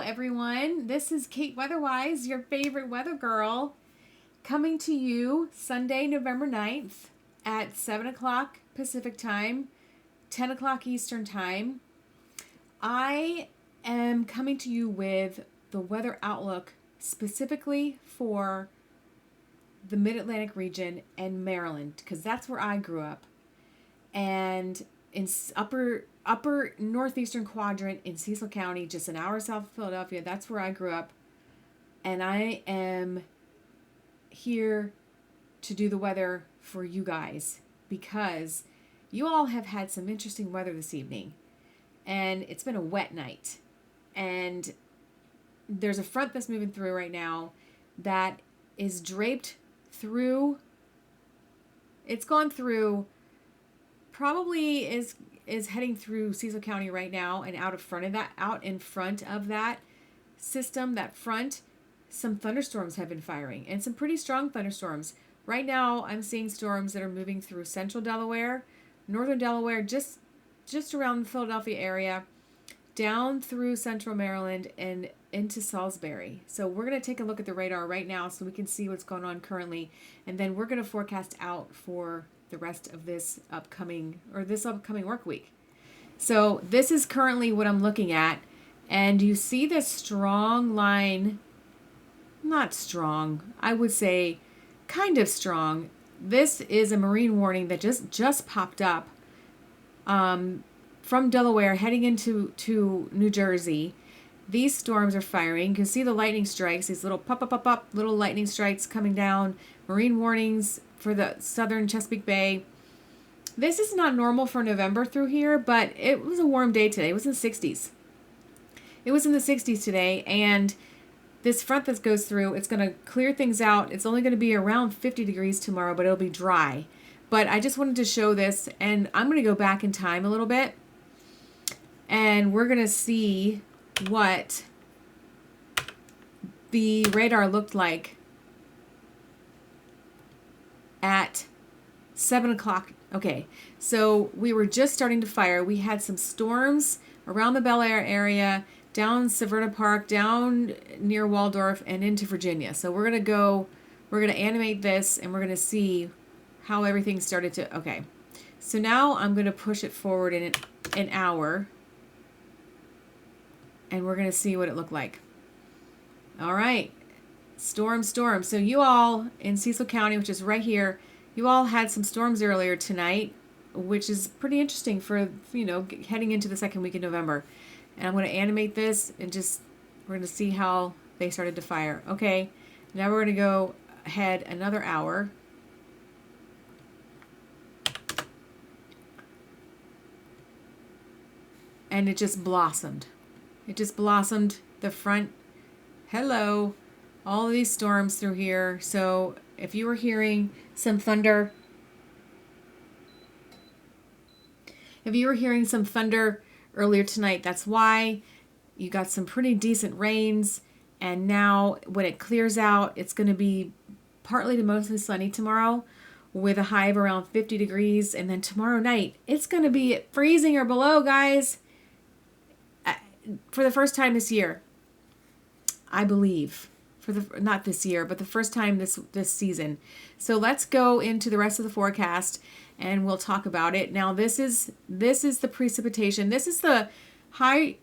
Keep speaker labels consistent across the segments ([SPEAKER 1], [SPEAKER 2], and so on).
[SPEAKER 1] everyone. This is Kate Weatherwise, your favorite weather girl, coming to you Sunday, November 9th at 7 o'clock Pacific Time, 10 o'clock Eastern Time. I am coming to you with the weather outlook specifically for the Mid-Atlantic region and Maryland, because that's where I grew up. And in upper northeastern quadrant in Cecil County, just an hour south of Philadelphia. That's where I grew up. And I am here to do the weather for you guys because you all have had some interesting weather this evening. And it's been a wet night. And there's a front that's moving through right now that is draped through. It's gone through, probably is heading through Cecil County right now, and out in front of that system, that front, some thunderstorms have been firing, and some pretty strong thunderstorms. Right now, I'm seeing storms that are moving through central Delaware, northern Delaware, just around the Philadelphia area, down through central Maryland and into Salisbury. So we're going to take a look at the radar right now so we can see what's going on currently, and then we're going to forecast out for the rest of this upcoming work week. So this is currently what I'm looking at, and you see this strong line, not strong, I would say kind of strong. This is a marine warning that just popped up from Delaware heading into New Jersey. These storms are firing. You can see the lightning strikes, these little pop, little lightning strikes coming down. Marine warnings for the southern Chesapeake Bay. This is not normal for November through here, but it was a warm day today. It was in the 60s. It was in the 60s today, and this front that goes through, it's going to clear things out. It's only going to be around 50 degrees tomorrow, but it'll be dry. But I just wanted to show this, and I'm going to go back in time a little bit, and we're going to see what the radar looked like at 7 o'clock. Okay, so we were just starting to fire. We had some storms around the Bel Air area, down Severna Park, down near Waldorf, and into Virginia. So we're going to animate this, and we're going to see how everything started to, okay. So now I'm going to push it forward in an hour, and we're going to see what it looked like. All right. Storm. So you all in Cecil County, which is right here, you all had some storms earlier tonight, which is pretty interesting for, heading into the second week of November. And I'm going to animate this and we're going to see how they started to fire. Okay. Now we're going to go ahead another hour. And it just blossomed. The front. Hello. All of these storms through here. So if you were hearing some thunder, earlier tonight, that's why. You got some pretty decent rains, and now when it clears out, it's going to be partly to mostly sunny tomorrow with a high of around 50 degrees, and then tomorrow night, it's going to be freezing or below, guys, for the first time this year, I believe. Not this year, but the first time this season. So let's go into the rest of the forecast, and we'll talk about it. Now this is the precipitation. This is the high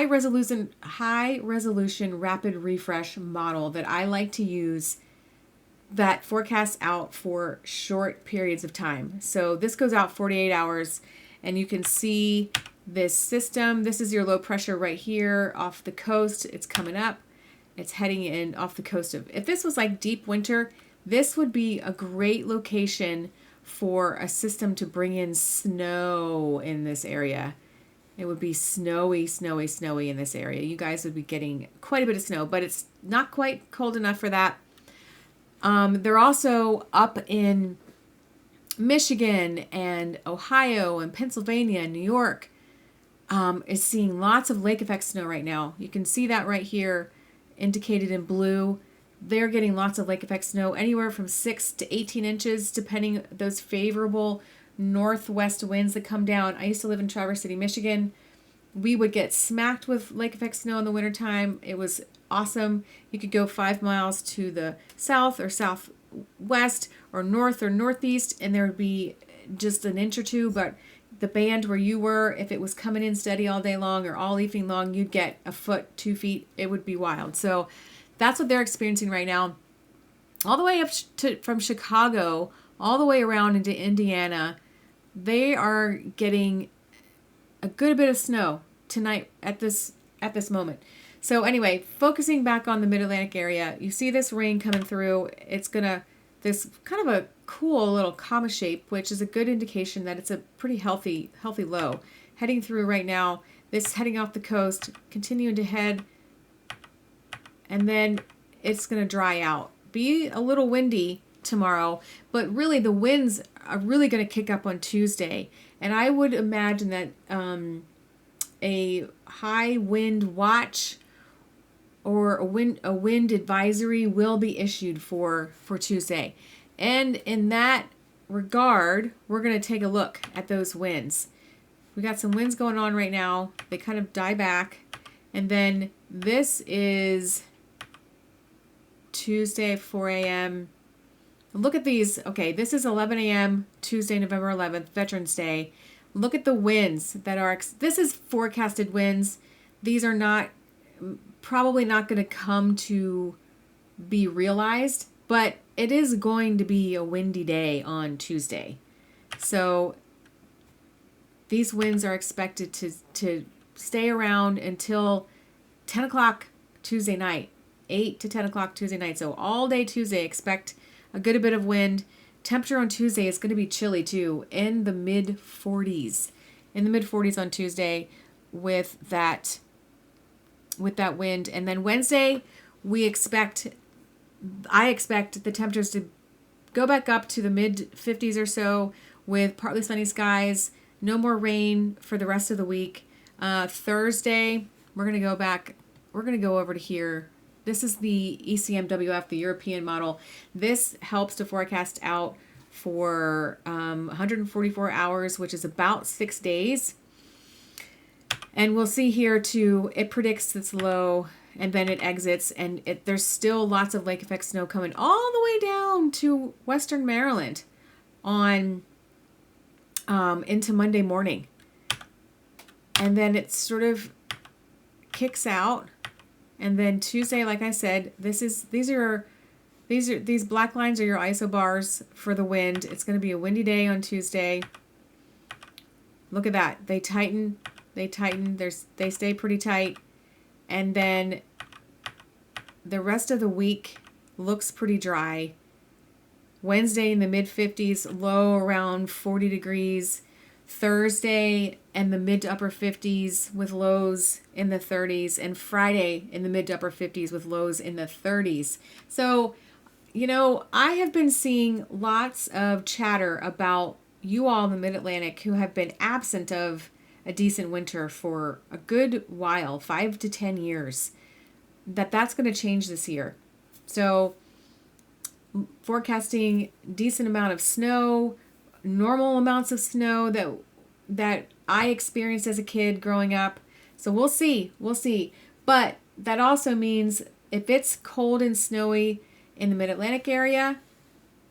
[SPEAKER 1] resolution rapid refresh model that I like to use, that forecasts out for short periods of time. So this goes out 48 hours, and you can see this system. This is your low pressure right here off the coast. It's coming up. It's heading in off the coast of, if this was like deep winter, this would be a great location for a system to bring in snow in this area. It would be snowy in this area. You guys would be getting quite a bit of snow, but it's not quite cold enough for that. They're also up in Michigan and Ohio and Pennsylvania and New York. Is seeing lots of lake effect snow right now. You can see that right here indicated in blue. They're getting lots of lake effect snow, anywhere from 6 to 18 inches, depending those favorable northwest winds that come down. I used to live in Traverse City, Michigan, We would get smacked with lake effect snow in the wintertime. It was awesome. You could go 5 miles to the south or southwest or north or northeast, and there would be just an inch or two, but the band where you were, if it was coming in steady all day long or all evening long, you'd get a foot, 2 feet. It would be wild. So that's what they're experiencing right now. All the way up from Chicago, all the way around into Indiana, they are getting a good bit of snow tonight at this moment. So anyway, focusing back on the Mid-Atlantic area, you see this rain coming through. It's this kind of a cool little comma shape, which is a good indication that it's a pretty healthy low. Heading through right now, this heading off the coast, continuing to head, and then it's going to dry out. Be a little windy tomorrow, but really the winds are really going to kick up on Tuesday. And I would imagine that a high wind watch or a wind advisory will be issued for Tuesday. And in that regard, we're going to take a look at those winds. We got some winds going on right now. They kind of die back. And then this is Tuesday, 4 a.m. Look at these. Okay, this is 11 a.m. Tuesday, November 11th, Veterans Day. Look at the winds that are, this is forecasted winds. These are probably not going to come to be realized, but it is going to be a windy day on Tuesday. So these winds are expected to stay around until 10 o'clock Tuesday night, 8 to 10 o'clock Tuesday night. So all day Tuesday, expect a good bit of wind. Temperature on Tuesday is going to be chilly too, in the mid 40s. In the mid 40s on Tuesday with that wind. And then Wednesday, I expect the temperatures to go back up to the mid 50s or so with partly sunny skies. No more rain for the rest of the week. Thursday, we're going to go over to here. This is the ECMWF, the European model. This helps to forecast out for 144 hours, which is about 6 days. And we'll see here too, it predicts this low and then it exits, and there's still lots of lake effect snow coming all the way down to western Maryland on into Monday morning. And then it sort of kicks out. And then Tuesday, like I said, these black lines are your isobars for the wind. It's going to be a windy day on Tuesday. Look at that. They tighten. They stay pretty tight. And then the rest of the week looks pretty dry. Wednesday in the mid 50s, low around 40 degrees. Thursday in the mid to upper 50s with lows in the 30s, and Friday in the mid to upper 50s with lows in the 30s. So, I have been seeing lots of chatter about you all in the Mid-Atlantic who have been absent of a decent winter for a good while, 5 to 10 years, that's going to change this year. So, forecasting decent amount of snow, normal amounts of snow that I experienced as a kid growing up. So we'll see. But that also means if it's cold and snowy in the Mid-Atlantic area,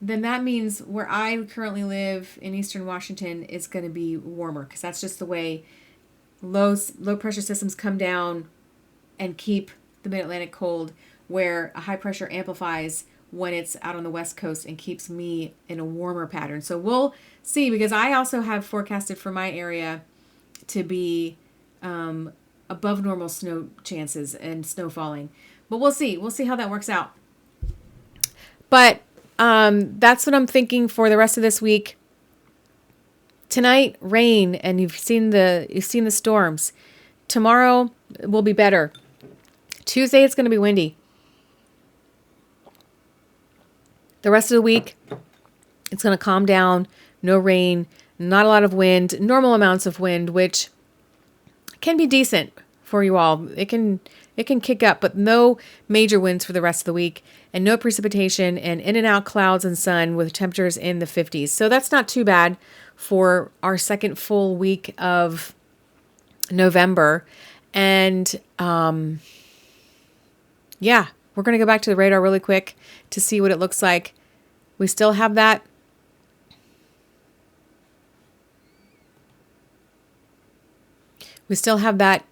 [SPEAKER 1] then that means where I currently live in Eastern Washington is going to be warmer, because that's just the way low pressure systems come down and keep the Mid-Atlantic cold, where a high pressure amplifies when it's out on the West Coast and keeps me in a warmer pattern. So we'll see, because I also have forecasted for my area to be above normal snow chances and snow falling. But we'll see. We'll see how that works out. But that's what I'm thinking for the rest of this week. Tonight, rain, and you've seen the storms. Tomorrow will be better. Tuesday, it's going to be windy. The rest of the week, it's going to calm down. No rain, not a lot of wind, normal amounts of wind, which can be decent for you all. It can kick up, but no major winds for the rest of the week, and no precipitation, and in and out clouds and sun with temperatures in the 50s. So that's not too bad for our second full week of November. And yeah, we're going to go back to the radar really quick to see what it looks like. We still have that. We still have that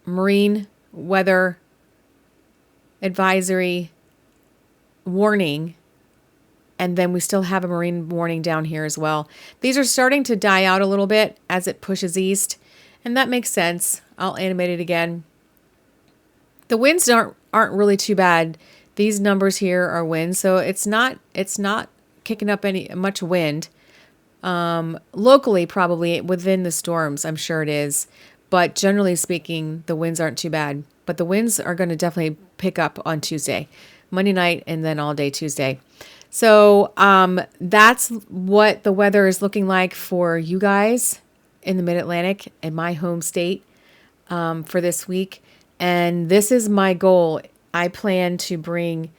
[SPEAKER 1] marine weather advisory warning. And then we still have a marine warning down here as well. These are starting to die out a little bit as it pushes east. And that makes sense. I'll animate it again. The winds aren't really too bad. These numbers here are winds, so it's not kicking up much wind. Locally, probably within the storms, I'm sure it is. But generally speaking, the winds aren't too bad. But the winds are going to definitely pick up on Tuesday, Monday night, and then all day Tuesday. So that's what the weather is looking like for you guys in the Mid-Atlantic and my home state for this week. And this is my goal. I plan to bring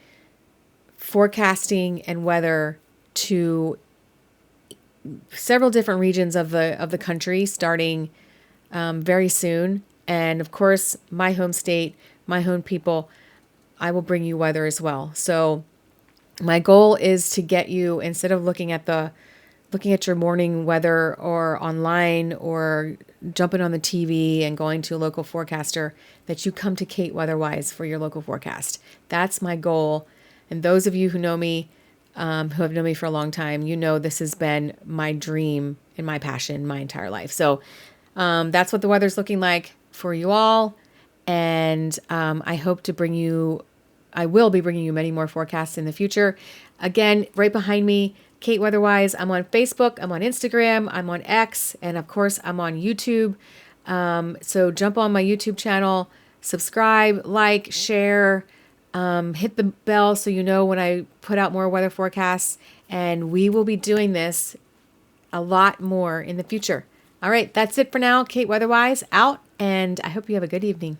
[SPEAKER 1] forecasting and weather to several different regions of the country starting very soon. And of course, my home state, my home people, I will bring you weather as well. So my goal is to get you, instead of looking at your morning weather or online or jumping on the TV and going to a local forecaster, that you come to Kate Weatherwise for your local forecast. That's my goal. And those of you who know me, who have known me for a long time, you know this has been my dream and my passion my entire life. So that's what the weather's looking like for you all. And I will be bringing you many more forecasts in the future. Again, right behind me, Kate Weatherwise. I'm on Facebook, I'm on Instagram, I'm on X, and of course, I'm on YouTube. So jump on my YouTube channel, subscribe, like, share, hit the bell so you know when I put out more weather forecasts. And we will be doing this a lot more in the future. All right, that's it for now. Kate Weatherwise out, and I hope you have a good evening.